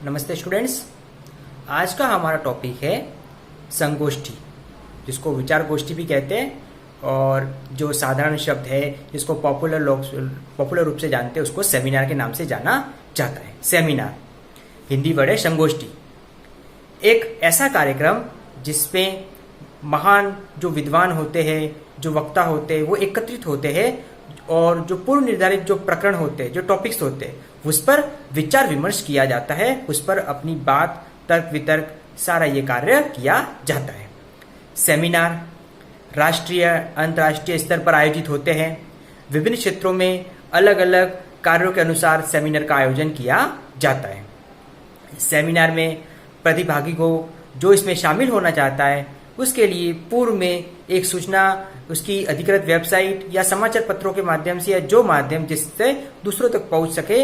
नमस्ते स्टूडेंट्स। आज का हमारा टॉपिक है संगोष्ठी, जिसको विचार गोष्ठी भी कहते हैं, और जो साधारण शब्द है जिसको पॉपुलर रूप से जानते हैं उसको सेमिनार के नाम से जाना जाता है। सेमिनार हिंदी वर्ड है संगोष्ठी। एक ऐसा कार्यक्रम जिसमें महान जो विद्वान होते हैं, जो वक्ता होते हैं, वो एकत्रित होते हैं और जो पूर्व निर्धारित जो प्रकरण होते हैं, जो टॉपिक्स होते हैं, उस पर विचार विमर्श किया जाता है, उस पर अपनी बात, तर्क वितर्क सारा ये कार्य किया जाता है। सेमिनार राष्ट्रीय अंतर्राष्ट्रीय स्तर पर आयोजित होते हैं। विभिन्न क्षेत्रों में अलग अलग कार्यों के अनुसार सेमिनार का आयोजन किया जाता है। सेमिनार में प्रतिभागी को जो इसमें शामिल होना चाहता है उसके लिए पूर्व में एक सूचना उसकी अधिकृत वेबसाइट या समाचार पत्रों के माध्यम से या जो माध्यम जिससे दूसरों तक पहुंच सके,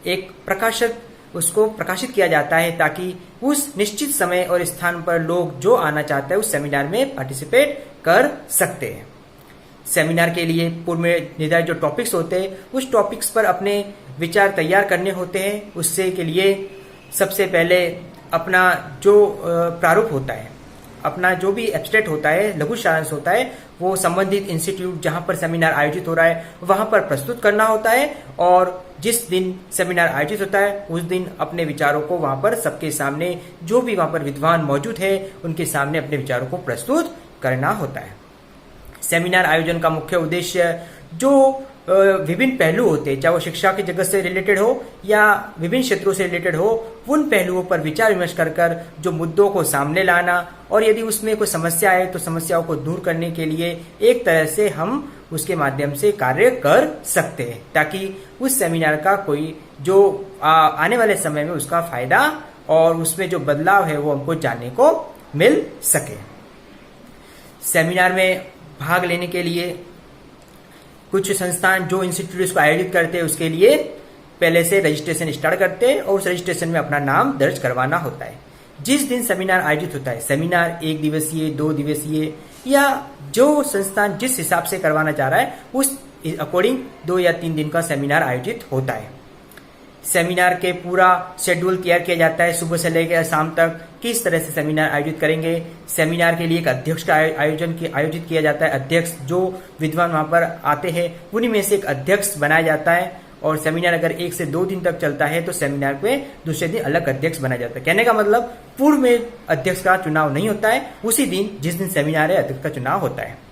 एक प्रकाशक उसको प्रकाशित किया जाता है ताकि उस निश्चित समय और स्थान पर लोग जो आना चाहते हैं उस सेमिनार में पार्टिसिपेट कर सकते हैं। सेमिनार के लिए पूर्व में निर्धारित जो टॉपिक्स होते हैं उस टॉपिक्स पर अपने विचार तैयार करने होते हैं। उससे के लिए सबसे पहले अपना जो प्रारूप होता है, अपना जो भी एब्स्ट्रैक्ट होता है, लघु सारांश होता है, वो संबंधित इंस्टीट्यूट जहां पर सेमिनार आयोजित हो रहा है वहां पर प्रस्तुत करना होता है, और जिस दिन सेमिनार आयोजित होता है उस दिन अपने विचारों को वहां पर सबके सामने, जो भी वहां पर विद्वान मौजूद है उनके सामने अपने विचारों को प्रस्तुत करना होता है। सेमिनार आयोजन का मुख्य उद्देश्य जो विभिन्न पहलू होते हैं, चाहे वो शिक्षा की जगत से रिलेटेड हो या विभिन्न क्षेत्रों से रिलेटेड हो, उन पहलुओं पर विचार विमर्श कर जो मुद्दों को सामने लाना, और यदि उसमें कोई समस्या है तो समस्याओं को दूर करने के लिए एक तरह से हम उसके माध्यम से कार्य कर सकते हैं, ताकि उस सेमिनार का कोई जो आने वाले समय में उसका फायदा और उसमें जो बदलाव है वो हमको जानने को मिल सके। सेमिनार में भाग लेने के लिए कुछ संस्थान जो इंस्टीट्यूट को आयोजित करते हैं उसके लिए पहले से रजिस्ट्रेशन स्टार्ट करते हैं और उस रजिस्ट्रेशन में अपना नाम दर्ज करवाना होता है। जिस दिन सेमिनार आयोजित होता है, सेमिनार 1 दिवसीय, 2 दिवसीय या जो संस्थान जिस हिसाब से करवाना चाह रहा है उस अकॉर्डिंग 2 या 3 दिन का सेमिनार आयोजित होता है। सेमिनार के पूरा शेड्यूल तैयार किया जाता है, सुबह से लेकर शाम तक किस तरह से सेमिनार आयोजित करेंगे। सेमिनार के लिए एक अध्यक्ष का आयोजित किया जाता है। अध्यक्ष जो विद्वान वहां पर आते हैं उन्हीं में से एक अध्यक्ष बनाया जाता है, और सेमिनार अगर 1 से 2 दिन तक चलता है तो सेमिनार पे दूसरे दिन अलग अध्यक्ष बनाया जाता है। कहने का मतलब पूर्व में अध्यक्ष का चुनाव नहीं होता है, उसी दिन जिस दिन सेमिनार है अध्यक्ष का चुनाव होता है।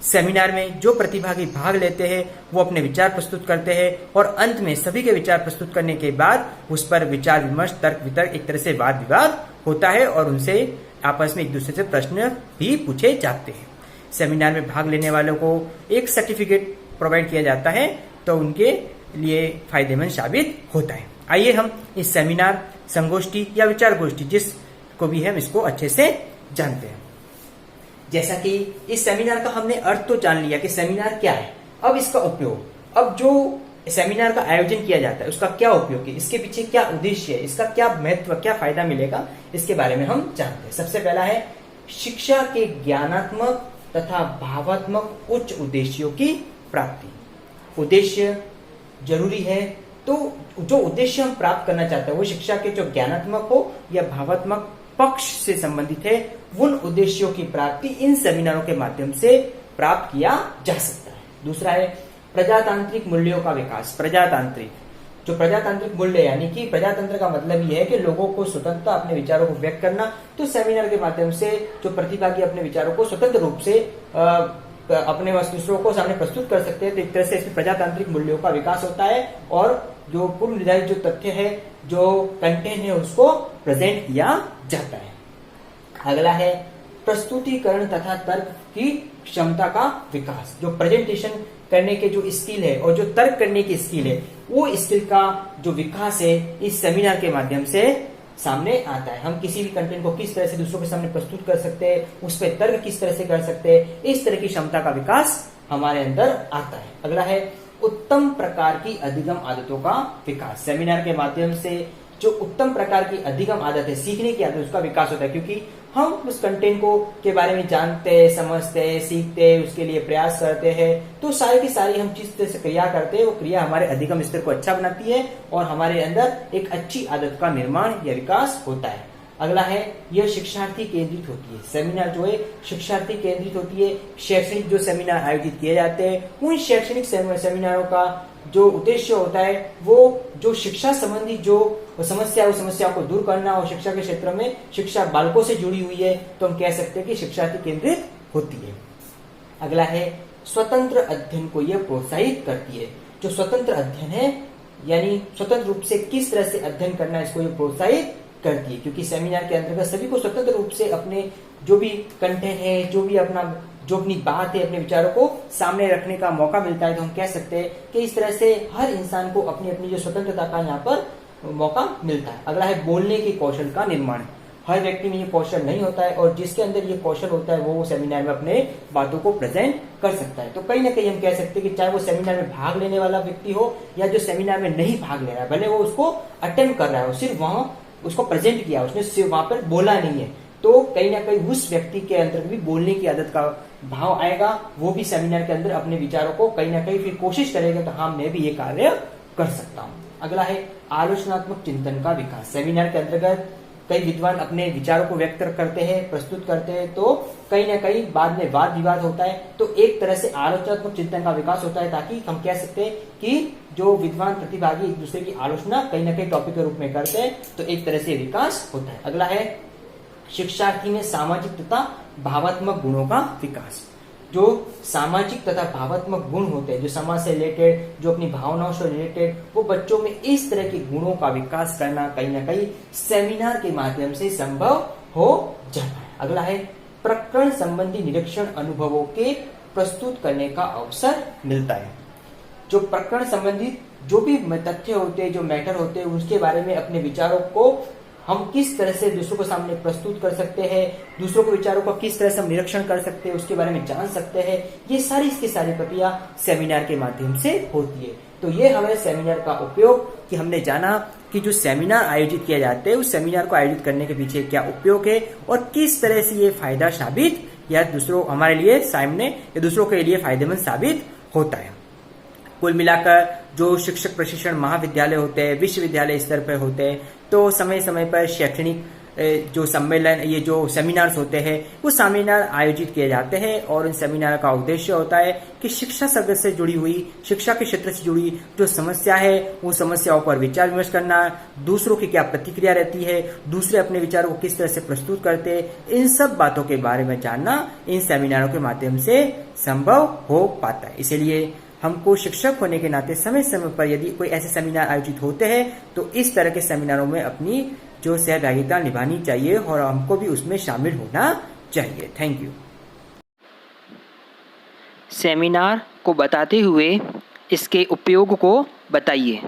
सेमिनार में जो प्रतिभागी भाग लेते हैं वो अपने विचार प्रस्तुत करते हैं, और अंत में सभी के विचार प्रस्तुत करने के बाद उस पर विचार विमर्श, तर्क वितर्क, एक तरह से वाद विवाद होता है, और उनसे आपस में एक दूसरे से प्रश्न भी पूछे जाते हैं। सेमिनार में भाग लेने वालों को एक सर्टिफिकेट प्रोवाइड किया जाता है, तो उनके लिए फायदेमंद साबित होता है। आइए हम इस सेमिनार, संगोष्ठी या विचार गोष्ठी जिसको भी हम इसको अच्छे से जानते हैं। जैसा कि इस सेमिनार का हमने अर्थ तो जान लिया कि सेमिनार क्या है, अब इसका उपयोग, अब जो सेमिनार का आयोजन किया जाता है उसका क्या उपयोग है, इसके पीछे क्या उद्देश्य है, इसका क्या महत्व, क्या फायदा मिलेगा, इसके बारे में हम जानते हैं। सबसे पहला है शिक्षा के ज्ञानात्मक तथा भावात्मक उच्च उद्देश्यों की प्राप्ति। उद्देश्य जरूरी है, तो जो उद्देश्य हम प्राप्त करना चाहते हैं वो शिक्षा के जो ज्ञानात्मक हो या भावात्मक पक्ष से संबंधित है, उन उद्देश्यों की प्राप्ति इन सेमिनारों के माध्यम से प्राप्त किया जा सकता है। दूसरा है प्रजातांत्रिक मूल्यों का विकास। प्रजातांत्रिक मूल्य यानी कि प्रजातंत्र का मतलब ये है कि लोगों को स्वतंत्रता अपने विचारों को व्यक्त करना, तो सेमिनार के माध्यम से जो प्रतिभागी अपने विचारों को स्वतंत्र रूप से अपने दूसरों को सामने प्रस्तुत कर सकते हैं, तो एक तरह से इसमें प्रजातांत्रिक मूल्यों का विकास होता है, और जो पूर्व निर्धारित जो तथ्य है, जो कंटेंट है, उसको प्रेजेंट किया जाता है। अगला है प्रस्तुतिकरण तथा तर्क की क्षमता का विकास। जो प्रेजेंटेशन करने के जो स्किल है और जो तर्क करने की स्किल है, वो स्किल का जो विकास है इस सेमिनार के माध्यम से सामने आता है। हम किसी भी कंटेंट को किस तरह से दूसरों के सामने प्रस्तुत कर सकते हैं, उस पर तर्क किस तरह से कर सकते हैं, इस तरह की क्षमता का विकास हमारे अंदर आता है। अगला है उत्तम प्रकार की अधिगम आदतों का विकास। सेमिनार के माध्यम से जो उत्तम प्रकार की अधिगम आदत है, सीखने की आदत, उसका विकास होता है, क्योंकि हम उस कंटेंट को के बारे में जानते हैं, समझते हैं, सीखते हैं, उसके लिए प्रयास करते हैं, तो सारी की सारी हम जिस तरह से क्रिया करते हैं वो क्रिया हमारे अधिगम स्तर को अच्छा बनाती है और हमारे अंदर एक अच्छी आदत का निर्माण या विकास होता है। अगला है, यह शिक्षार्थी केंद्रित होती है। सेमिनार जो है शिक्षार्थी केंद्रित होती है। शैक्षणिक जो सेमिनार आयोजित किए जाते हैं उन शैक्षणिक सेमिनारों का जो उद्देश्य होता है वो जो शिक्षा संबंधी जो समस्या है उस समस्या को दूर करना और शिक्षा के क्षेत्र में शिक्षा बालकों से जुड़ी हुई है, तो हम कह सकते हैं कि शिक्षार्थी केंद्रित होती है। अगला है, स्वतंत्र अध्ययन को यह प्रोत्साहित करती है। जो स्वतंत्र अध्ययन है यानी स्वतंत्र रूप से किस तरह से अध्ययन करना, इसको ये प्रोत्साहित करती है, क्योंकि सेमिनार के अंतर्गत सभी को स्वतंत्र रूप से अपने जो भी कंटेंट है, जो अपनी बात है, अपने विचारों को सामने रखने का मौका मिलता है। तो हम कह सकते हैं कि इस तरह से हर इंसान को अपनी अपनी जो स्वतंत्रता का यहाँ पर मौका मिलता है। अगला है, बोलने के कौशल का निर्माण। हर व्यक्ति में ये कौशल नहीं होता है और जिसके अंदर ये कौशल होता है वो सेमिनार में अपने बातों को प्रेजेंट कर सकता है। तो कहीं ना कहीं हम कह सकते हैं कि चाहे वो सेमिनार में भाग लेने वाला व्यक्ति हो या जो सेमिनार में नहीं भाग ले रहा है, भले वो उसको अटेंड कर रहा है, सिर्फ वहां उसको प्रेजेंट किया, उसने सिर्फ वहां पर बोला नहीं है, तो कहीं ना कहीं उस व्यक्ति के अंदर भी बोलने की आदत का भाव आएगा। वो भी सेमिनार के अंदर अपने विचारों को कहीं ना कहीं फिर कोशिश करेगा तो हाँ मैं भी ये कार्य कर सकता हूँ। अगला है, आलोचनात्मक चिंतन का विकास। सेमिनार के अंतर्गत कई विद्वान अपने विचारों को व्यक्त करते हैं, प्रस्तुत करते हैं, तो कहीं ना कहीं बाद में वाद विवाद होता है, तो एक तरह से आलोचनात्मक चिंतन का विकास होता है, ताकि हम कह सकते हैं कि जो विद्वान प्रतिभागी एक दूसरे की आलोचना कहीं ना कहीं टॉपिक के रूप में करते हैं, तो एक तरह से विकास होता है। अगला है, शिक्षार्थी में सामाजिक तथा भावात्मक गुणों का विकास। जो सामाजिक तथा भावात्मक गुण होते हैं, जो समाज से रिलेटेड, जो अपनी भावनाओं से रिलेटेड, वो बच्चों में इस तरह के गुणों का विकास करना कहीं ना कहीं सेमिनार के माध्यम से संभव हो जाता है। अगला है, प्रकरण संबंधी निरीक्षण अनुभवों के प्रस्तुत करने का अवसर मिलता है। जो प्रकरण संबंधित जो भी तथ्य होते हैं, जो मैटर होते हैं, उसके बारे में अपने विचारों को हम किस तरह से दूसरों के सामने प्रस्तुत कर सकते हैं, दूसरों के विचारों का किस तरह से हम निरीक्षण कर सकते हैं, उसके बारे में जान सकते हैं, ये सारी इसकी सारी प्रक्रिया सेमिनार के माध्यम से होती है। तो ये हमें सेमिनार का उपयोग कि हमने जाना कि जो सेमिनार आयोजित किए जाते हैं उस सेमिनार को आयोजित करने के पीछे क्या उपयोग है और किस तरह से ये फायदा साबित या दूसरों हमारे लिए सामने या दूसरों के लिए फायदेमंद साबित होता है। कुल मिलाकर जो शिक्षक प्रशिक्षण महाविद्यालय होते हैं, विश्वविद्यालय स्तर पर होते हैं, तो समय समय पर शैक्षणिक जो सम्मेलन, ये जो सेमिनार्स होते हैं, वो सेमिनार आयोजित किए जाते हैं और इन सेमिनार का उद्देश्य होता है कि शिक्षा जगत से जुड़ी हुई, शिक्षा के क्षेत्र से जुड़ी जो समस्या है वो समस्याओं पर विचार विमर्श करना, दूसरों की क्या प्रतिक्रिया रहती है, दूसरे अपने विचारों को किस तरह से प्रस्तुत करते हैं, इन सब बातों के बारे में जानना इन सेमिनारों के माध्यम से संभव हो पाता है। इसीलिए हमको शिक्षक होने के नाते समय समय पर यदि कोई ऐसे सेमिनार आयोजित होते हैं तो इस तरह के सेमिनारों में अपनी जो सहभागिता निभानी चाहिए और हमको भी उसमें शामिल होना चाहिए। Thank you. सेमिनार को बताते हुए इसके उपयोग को बताइए।